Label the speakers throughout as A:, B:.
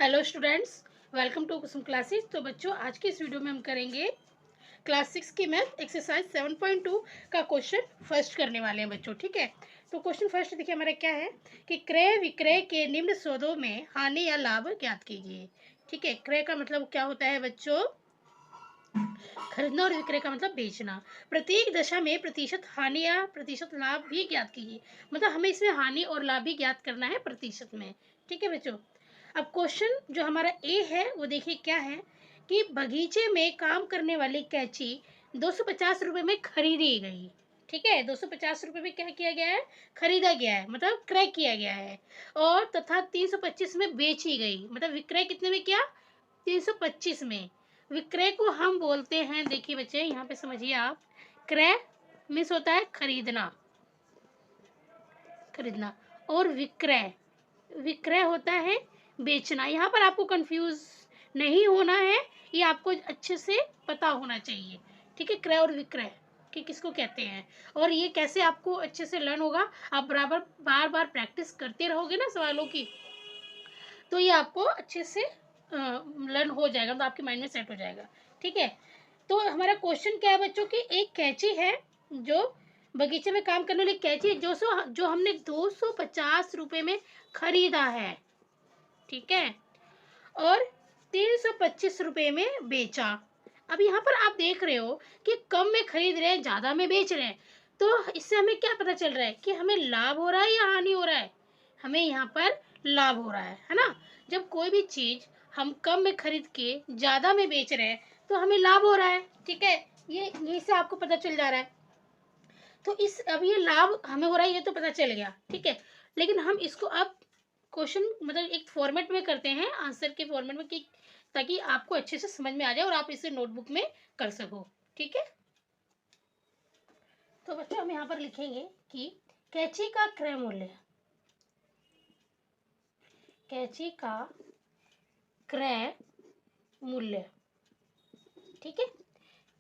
A: Hello students, welcome to Kusum classes. तो बच्चों, आज की इस वीडियो में हम करेंगे क्लास 6 की मैथ एक्सरसाइज 7.2 का क्वेश्चन फर्स्ट करने वाले हैं बच्चों। ठीक है, तो क्वेश्चन फर्स्ट देखिए हमारा क्या है कि क्रय विक्रय के निम्न सौदों में हानि या लाभ ज्ञात कीजिए। ठीक है, क्रय का मतलब क्या होता है बच्चों? खरीदना, और विक्रय का मतलब बेचना। प्रत्येक दशा में प्रतिशत हानि या प्रतिशत लाभ भी ज्ञात कीजिए। मतलब हमें इसमें हानि और लाभ भी ज्ञात करना है प्रतिशत में। ठीक है बच्चों, अब क्वेश्चन जो हमारा ए है वो देखिए क्या है कि बगीचे में काम करने वाली कैंची 250 रुपये में खरीदी गई। ठीक है, 250 रुपये में क्या किया गया है? खरीदा गया है, मतलब क्रय किया गया है। और तथा 325 में बेची गई, मतलब विक्रय कितने में किया? 325 में। विक्रय को हम बोलते हैं, देखिए बच्चे यहाँ पे समझिए आप, क्रय मीन्स होता है खरीदना, खरीदना, और विक्रय, विक्रय होता है बेचना। यहाँ पर आपको कंफ्यूज नहीं होना है, ये आपको अच्छे से पता होना चाहिए। ठीक है, क्रय और विक्रय कि किसको कहते हैं, और ये कैसे आपको अच्छे से लर्न होगा। आप बराबर बार बार प्रैक्टिस करते रहोगे ना सवालों की, तो ये आपको अच्छे से लर्न हो जाएगा, तो आपके माइंड में सेट हो जाएगा। ठीक है, तो हमारा क्वेश्चन क्या है बच्चों की, एक कैंची है जो बगीचे में काम करने वाली कैंची है जो हमने 250 रुपये में खरीदा है। ठीक है, और 325 रुपये में बेचा। अब यहाँ पर आप देख रहे हो कि कम में खरीद रहे हैं, ज़्यादा में बेच रहे हैं, तो इससे हमें क्या पता चल रहा है कि हमें लाभ हो रहा है या हानि हो रहा है? हमें यहाँ पर लाभ हो रहा है ना। जब कोई भी चीज़ हम कम में खरीद के ज़्यादा में बेच रहे हैं तो हमें लाभ हो रहा है। ठीक है, ये यहीं से आपको पता चल जा रहा है। तो इस अब ये लाभ हमें हो रहा है, ये तो पता चल गया। ठीक है, लेकिन हम इसको अब क्वेश्चन मतलब एक फॉर्मेट में करते हैं, आंसर के फॉर्मेट में, कि ताकि आपको अच्छे से समझ में आ जाए और आप इसे नोटबुक में कर सको। ठीक है, तो बच्चों हम यहाँ पर लिखेंगे कि कैंची का क्रय मूल्य, कैंची का क्रय मूल्य। ठीक है,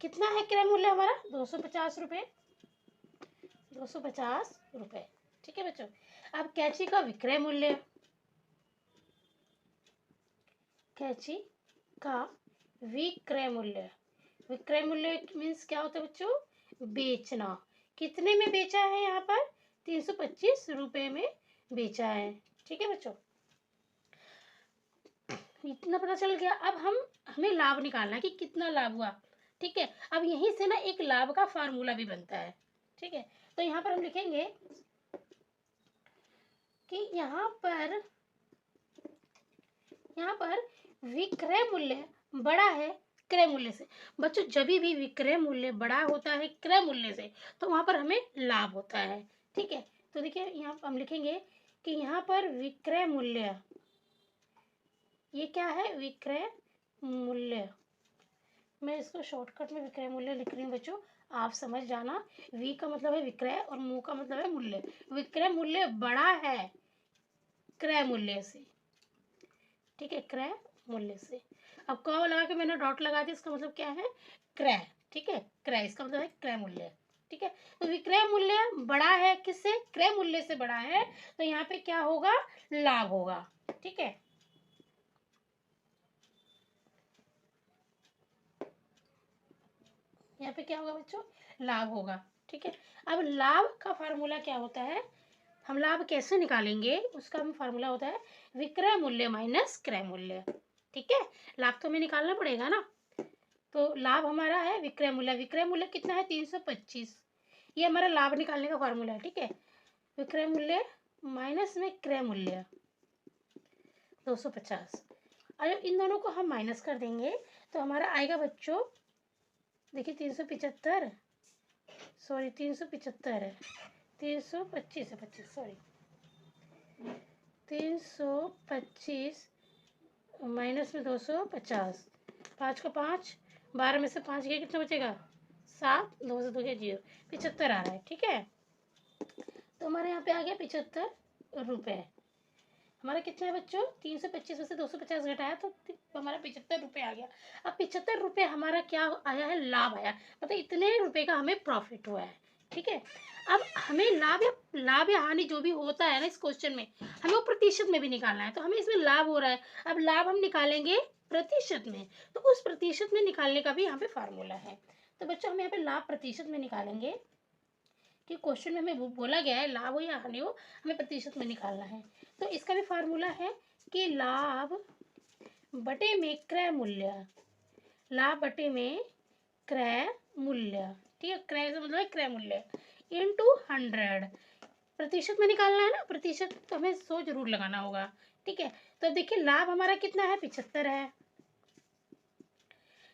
A: कितना है क्रय मूल्य हमारा? 250 रुपये, 250 रुपये। ठीक है बच्चों, अब कैंची का विक्रय मूल्य, कैंची का विक्रय मूल्य, विक्रय मूल्य मीन्स क्या होता है बच्चों? बेचना। कितने में बेचा है? यहाँ पर 325 रुपये में बेचा है। ठीक है बच्चों, इतना पता चल गया। अब हमें लाभ निकालना है कि कितना लाभ हुआ। ठीक है, अब यहीं से ना एक लाभ का फार्मूला भी बनता है। ठीक है, तो यहाँ पर हम लिखेंगे कि यहाँ पर विक्रय मूल्य बड़ा है क्रय मूल्य से। बच्चों, जब भी विक्रय मूल्य बड़ा होता है क्रय मूल्य से तो वहां पर हमें लाभ होता है। ठीक है, तो देखिए यहाँ हम लिखेंगे कि यहाँ पर विक्रय मूल्य, ये क्या है? विक्रय मूल्य। मैं इसको शॉर्टकट में विक्रय मूल्य लिख रही हूँ बच्चों, आप समझ जाना। वी का मतलब है विक्रय और मू का मतलब है मूल्य। विक्रय मूल्य बड़ा है क्रय मूल्य से। ठीक है, क्रय मूल्य से। अब क लगा के मैंने डॉट लगा दिया, इसका मतलब क्या है? क्रय। ठीक है, क्रय इसका मतलब है क्रय मूल्य। ठीक है, तो विक्रय मूल्य बड़ा है किससे? क्रय मूल्य से बड़ा है, तो यहाँ पे क्या होगा? लाभ होगा। ठीक है, यहाँ पे क्या होगा बच्चों? लाभ होगा। ठीक है, अब लाभ का फार्मूला क्या होता है? हम लाभ कैसे निकालेंगे उसका भी फार्मूला होता है विक्रय मूल्य माइनस क्रय मूल्य। ठीक है, लाभ तो हमें निकालना पड़ेगा ना। तो लाभ हमारा है विक्रय मूल्य, विक्रय मूल्य कितना है? 325। ये हमारा लाभ निकालने का फार्मूला है। ठीक है, विक्रय मूल्य माइनस में क्रय मूल्य 250। अगर इन दोनों को हम माइनस कर देंगे तो हमारा आएगा बच्चों, देखिए 375, सॉरी 375 है, 325 है, 25 सॉरी, 325 माइनस में 250, 5 का 5, 12 में से 5 गया, कितना बचेगा? 7, 2 से 2 गया 0, 75 आ रहा है। ठीक है, तो हमारे यहाँ पे आ गया 75 रुपये। हमारा कितना है बच्चों? 325 में से 250 घटाया तो हमारा 75 रुपये आ गया। अब 75 रुपये हमारा क्या आया है? लाभ आया, मतलब इतने रुपए का हमें प्रॉफिट हुआ है। ठीक है। अब हमें लाभ या हानि जो भी होता है ना इस क्वेश्चन में, हमें वो प्रतिशत में भी निकालना है। तो हमें इसमें लाभ हो रहा है, अब लाभ हम निकालेंगे प्रतिशत में, तो उस प्रतिशत में निकालने का भी यहाँ पे फार्मूला है। तो बच्चों हम यहाँ पे लाभ प्रतिशत में निकालेंगे कि क्वेश्चन में हमें बोला गया है लाभ हो या हानि हो, हमें प्रतिशत में निकालना है। तो इसका भी फार्मूला है कि लाभ बटे में क्रय मूल्य, लाभ बटे में क्रय मूल्य, ठीक है, क्रय से मतलब है क्रय मूल्य, इंटू 100। प्रतिशत में निकालना है ना, प्रतिशत तो हमें 100 जरूर लगाना होगा, ठीक है। तो देखिए लाभ हमारा कितना है, 75 है,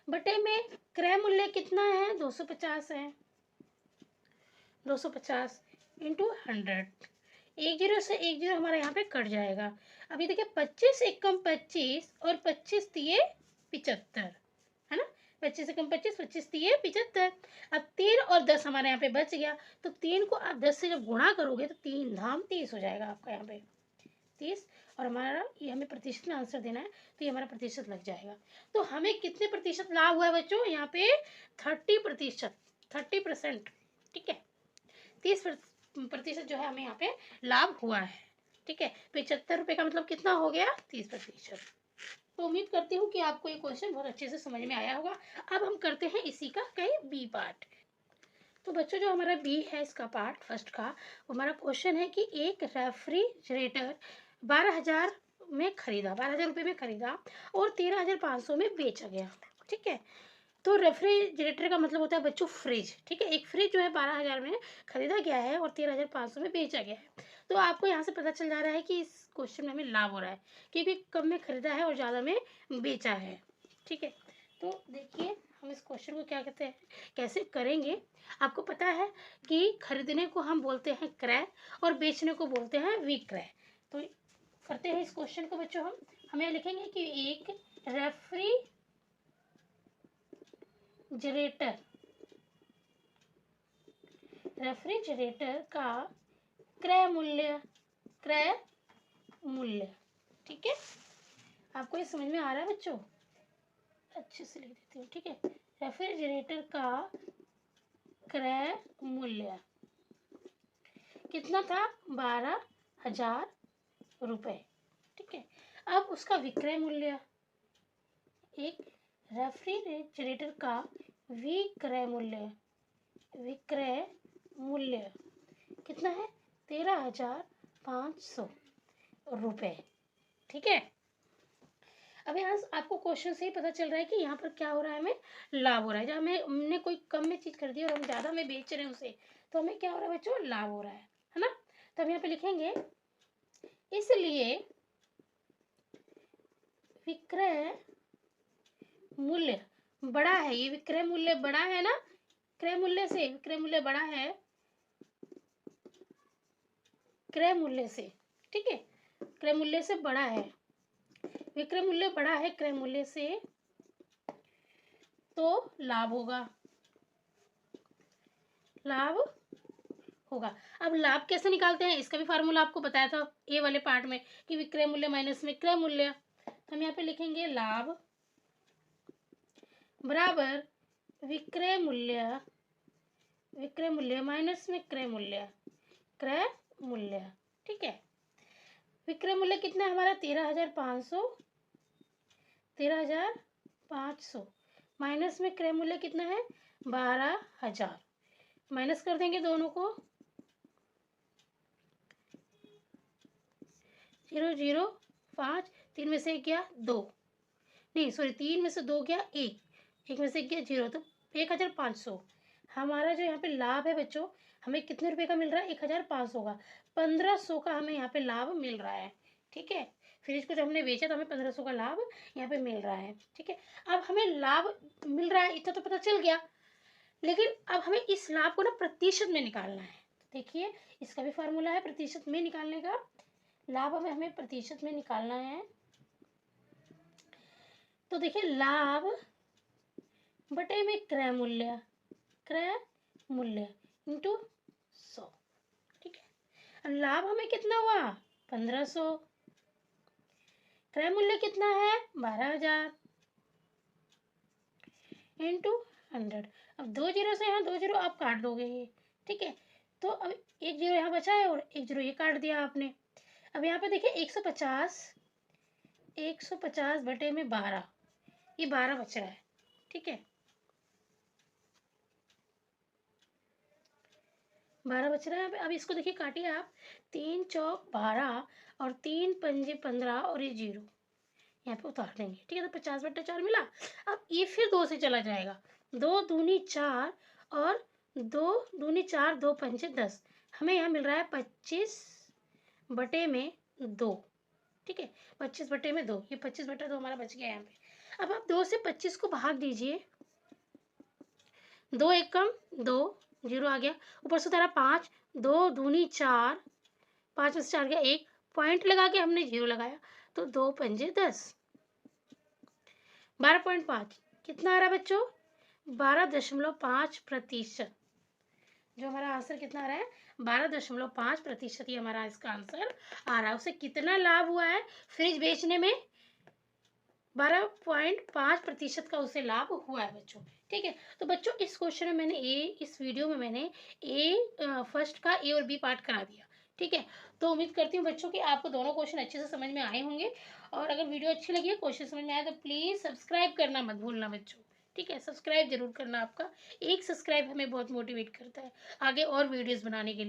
A: बटे में क्रय मूल्य कितना है, 250 है, 250 इंटू 100। एक जीरो से एक जीरो हमारा यहाँ पे कट जाएगा। अभी देखिए 25 एकम 25 और 25 तिये 75, है ना, 25 एकम 25, 25 तिये 75। अब 3 और 10 हमारे यहाँ पे बच गया, तो 3 को आप 10 से जब गुणा करोगे तो 3 धाम 30 हो जाएगा आपका यहाँ पे 30। और हमारा ये हमें प्रतिशत में आंसर देना है, तो ये हमारा प्रतिशत लग जाएगा। तो हमें कितने प्रतिशत लाभ हुआ है बच्चों, यहाँ पे 30%, 30%, ठीक है, 30% जो है हमें यहाँ पे लाभ हुआ है, ठीक है। 75 रुपये का मतलब कितना हो गया, 30%। तो उम्मीद करती हूँ कि आपको ये क्वेश्चन बहुत अच्छे से समझ में आया होगा। अब हम करते हैं इसी का कहीं बी पार्ट। तो बच्चों जो हमारा बी है इसका पार्ट फर्स्ट का, हमारा क्वेश्चन है कि एक रेफ्रिजरेटर 12,000 में खरीदा, 12,000 रुपये में खरीदा और 13,500 में बेचा गया, ठीक है। तो रेफ्रिजरेटर का मतलब होता है बच्चों फ्रिज, ठीक है। एक फ्रिज जो है 12,000 में खरीदा गया है और 13,500 में बेचा गया है। तो आपको यहाँ से पता चल जा रहा है कि इस क्वेश्चन में हमें लाभ हो रहा है, क्योंकि कम में खरीदा है और ज़्यादा में बेचा है, ठीक है। तो देखिए हम इस क्वेश्चन को क्या कहते हैं, कैसे करेंगे। आपको पता है कि खरीदने को हम बोलते हैं क्रय और बेचने को बोलते हैं विक्रय। तो करते हैं इस क्वेश्चन को बच्चों। हमें लिखेंगे कि एक रेफ्रिजरेटर का क्रय मूल्य, ठीक है। आपको ये समझ में आ रहा है बच्चों, अच्छे से लिख देती हूँ, ठीक है। रेफ्रिजरेटर का क्रय मूल्य कितना था, 12,000 रुपए, ठीक है। अब उसका विक्रय मूल्य, एक रेफ्रिजरेटर का विक्रय मूल्य कितना है, 13,500 रुपए, ठीक है। अब यहाँ आपको क्वेश्चन से ही पता चल रहा है कि यहाँ पर क्या हो रहा है, हमें लाभ हो रहा है। जब हमने कोई कम में चीज खरीदी और हम ज्यादा में बेच रहे हैं उसे, तो हमें क्या हो रहा है बच्चों, लाभ हो रहा है ना। तो हम यहाँ पे लिखेंगे इसलिए विक्रय मूल्य बड़ा है, ये विक्रय मूल्य बड़ा है ना, क्रय मूल्य से विक्रय मूल्य बड़ा है, क्रय मूल्य से, ठीक है, क्रय मूल्य से बड़ा है, विक्रय मूल्य बड़ा है क्रय मूल्य से, तो लाभ होगा, लाभ होगा। अब लाभ कैसे निकालते हैं, इसका भी फार्मूला आपको बताया था ए वाले पार्ट में कि विक्रय मूल्य माइनस में क्रय मूल्य। तो हम यहाँ पे लिखेंगे लाभ बराबर विक्रय मूल्य माइनस में क्रय मूल्य, ठीक है। विक्रय मूल्य कितना है हमारा, 13,500 माइनस में क्रय मूल्य कितना है, 12,000। माइनस कर देंगे दोनों को, 0 0 5, 3 में से एक गया 2, नहीं सॉरी 3 में से 2 गया 1, 1 में से एक गया 0, तो 1,500। हमारा जो यहाँ पे लाभ है बच्चों, हमें कितने रुपए का मिल रहा है, 1,500 का, 1,500 का हमें यहाँ पे लाभ मिल रहा है, ठीक है। फ्रिज को जब हमने बेचा तो हमें 1,500 का लाभ यहाँ पे मिल रहा है, ठीक है। अब हमें लाभ मिल रहा है इतना तो पता चल गया, लेकिन अब हमें इस लाभ को ना प्रतिशत में निकालना है। देखिए इसका भी फार्मूला है प्रतिशत में निकालने का, लाभ हमें प्रतिशत में निकालना है। तो देखिए लाभ बटे में क्रय मूल्य इंटू 100, ठीक है। लाभ हमें कितना हुआ, 1,500, क्रय मूल्य कितना है, 12,000 इंटू 100। अब 2 जीरो से यहाँ 2 जीरो आप काट दोगे, ठीक है। तो अब एक जीरो यहाँ बचा है और एक जीरो ये काट दिया आपने। अब यहाँ पे देखिए 150 बटे में 12, ये 12 बच रहा है। ठीक है, 12 बच रहा है। अब इसको देखिए काटिए आप, 3 चौक 12 और 3 पंजे 15 और ये जीरो यहाँ पे उतार देंगे। ठीक है, तो 50/4 मिला। अब ये फिर 2 से चला जाएगा, 2 दूनी 4 और 2 दूनी 4, 2 पंजे 10, हमें यहाँ मिल रहा है 25/2। ठीक है, 25/2, ये 25/2 हमारा बच गया यहाँ पे। अब आप 2 से 25 को भाग दीजिए, 2 एक कम 2, जीरो आ गया, ऊपर से उतारा 5, 2 दूनी 4, 5 में से 4 गया 1, पॉइंट लगा के हमने जीरो लगाया, तो 2 पंजे 10, 12.5 कितना आ रहा है बच्चों? 12.5%। जो हमारा आंसर कितना आ रहा है? 12.5% ही हमारा इसका आंसर आ रहा है। उसे कितना लाभ हुआ है फ्रिज बेचने में? 12.5% का उसे लाभ हुआ है बच्चों। ठीक है, तो बच्चों इस क्वेश्चन में मैंने इस वीडियो में मैंने फर्स्ट का ए और बी पार्ट करा दिया। ठीक है, तो उम्मीद करती हूँ बच्चों कि आपको दोनों क्वेश्चन अच्छे से समझ में आए होंगे। और अगर वीडियो अच्छी लगी है, क्वेश्चन समझ में आया, तो प्लीज़ सब्सक्राइब करना मत भूलना बच्चों। ठीक है, सब्सक्राइब जरूर करना, आपका एक सब्सक्राइब हमें बहुत मोटिवेट करता है आगे और वीडियोज़ बनाने के लिए।